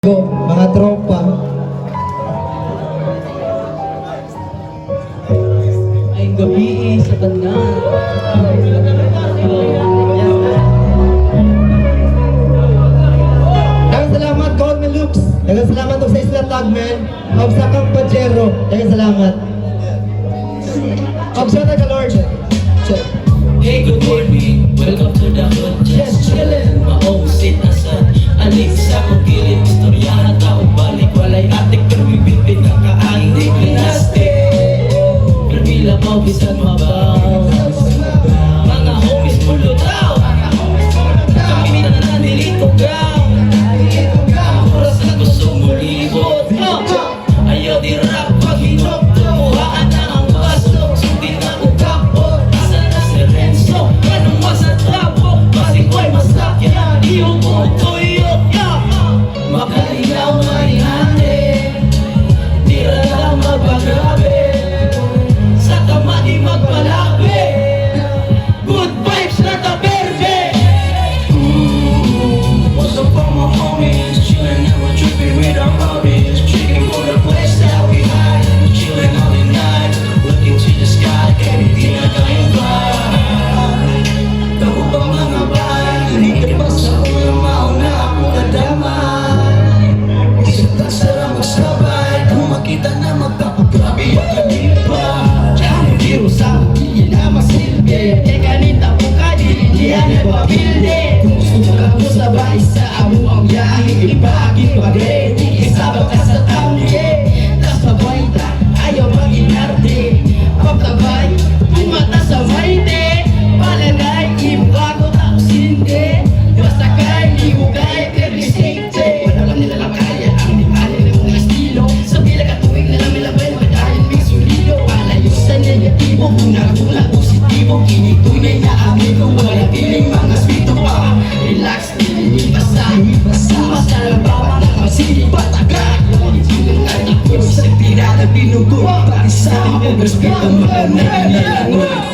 Mga tropa. Ay gabi sa tanda. Dagang salamat, Coleman Lux. Dagang salamat sa Isla Tagmen. Kag sa Kang Pajero. Dagang salamat. Kag sa Tagalord. Hey, good morning. Welcome to the hood. Just chillin'. Mausit na sa alik sa kong gilid. Istorya na tao balik. Walay atik pero bibipin na kaayong di pinastik. Permila mo bisan mabaw. Mga homies mulo daw. Kami na nanilito gaw. Oras na gusto mo libot. Ayaw di rap pag hinok. Tumuhaan na ang baslog. Sundin na ko kapot. Asa na si Renzo. Ganong masatrapo. Masikoy masakyan. Iyong pumutoyot ka. Makaligaw marihane. Tira lang magpagabi. Sa tama di magpalabi. Good vibes na taberde. What's up all my homies? Chillin' and we're tripping with our hobbies. Checking for the place that we hide. We're chillin' all the night. Looking to the sky. Everything na tayong vibe. Kamu ba mga bay? Hindi pa sa ulang mauna ako kadamay. Isang tasara magsabay. Kung makita na magpapagrabe ang kanipa. Ang biro sa hindi na masilbi. E kanita po ka dilihan na pabilde. Kung gusto ka mo sabay sa amo ang biyahe. Ibagin pag-ready. Isabag ka sa tamye. Kasabay ta ayaw mag-inarte. Pagtabay pumata sa maite. Palagay ibago tao sinde. Basta kay di ko kay perlisate. Wala lang nila lang kaya ang dimali ng mga estilo. Sa pila katuwing na lang nilabay. Madayon may sulido. Palayo sa negatibo. Una positibo. Kinitunay na amigo. Wala piling mga spito pa. Relax, nililipas sa masarap ba mga sige patagal. Yung kanya ko sa tirada binugo. Parisa ako respeto mga nanilangon.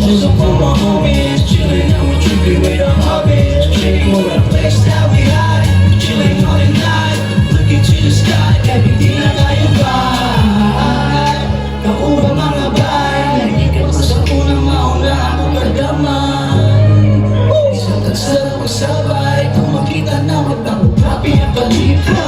What's up for my homies? Chillin' and we're tripping with our hobbies. Checking for the place that we hide. We're chillin' all the night. Looking to the sky. Everything na tayo vibe. Kauba mga bay. Nagigat pa sa unang mauna ako kadamay. Isang tagsarap magsabay. Kung makita na magpapapi ang palipa.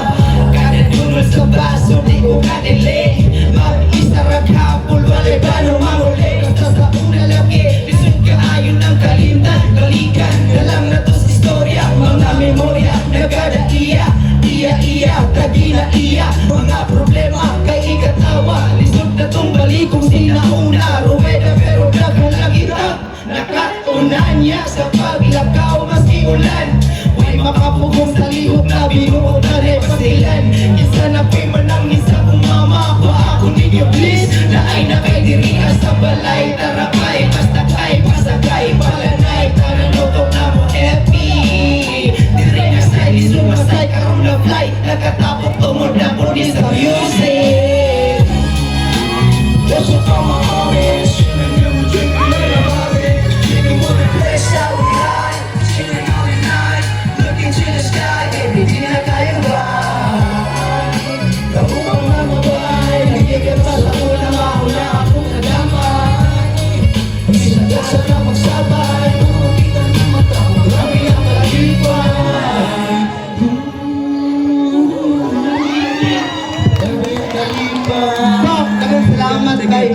Kanadunol sa baso, di ko kanili. Mabilis na raghapol, walay ba nung mahuli. Sa una lagi, lisod ka ayon ng kalimtan. Balikan na lang na to sa istorya. Mga memorya, nagkadaiya. Iya, tagina iya. Mga problema, kay ikatawa. Lisod na tong balik kung di nauna. Ruweda pero daga lang irap. Nakatunan niya sa paglakaw maski ulan. May makapugong sa lihok na binuot na repasilan. Isa na pimanang isa kumama. Ba ako ninyo please. Na ay nakaidirihan sa balay. Tarapay, basta kay pasakay. Palanay, tananotok na mo epi. Diri na style, isumasay karong na flight. Nakatapok tumod na puli sa music. What's up all my homies? Chillin' and we're drinking in the hobbies. Checking for the place that we hide. Chillin' all the night. Looking to the sky. Everything na kayang vibe. Kaupang mga bay. Nagigat pa sa una mauna akong kadamay. Isang gasa na magsabay. Kung makita na mata ko, grabe ang kalipay. Dagang salamat kay